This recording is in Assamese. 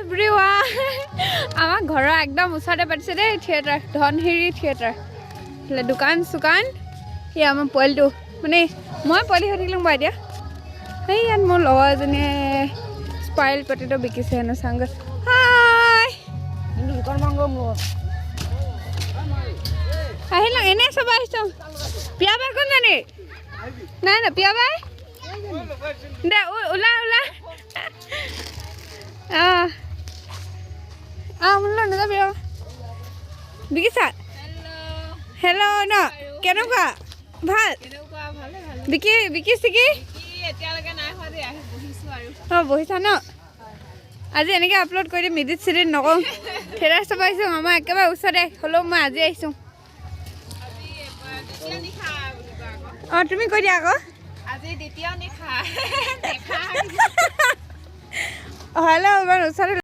এভৰিৱান আমাৰ ঘৰৰ একদম ওচৰতে পাতিছে দেই থিয়েটাৰ ধনশিৰি থিয়েটাৰ দোকান চোকান সেই আমাৰ পোৱালিটো মানে মই পোৱালি হৈ থাকিলোঁ বাৰু এতিয়া সেই ইয়াত মোৰ লগৰ এজনীয়ে স্পাইল পটেটো বিকিছে হেনো চাংগৈ হাই দোকান মাংগ মোৰ আহিলোঁ এনেই চাব আহিছোঁ পিয়া বাই কোন জানি নাই না পিয়া বাই দে ওলা ওলা মোলৈ নাযাবি আৰু বিকিছা হেল্ল' ন কেনেকুৱা ভাল বিকি চিকি অঁ বহিছা ন আজি এনেকৈ আপলোড কৰি দিম মিডিট চিডিট নকওঁ থিয়েটাৰ চাব আহিছোঁ আমাৰ একেবাৰে ওচৰতে হ'লেও মই আজি আহিছোঁ অঁ তুমি কৈ দিয়া আকৌ হেল্ল' ইমান ওচৰতে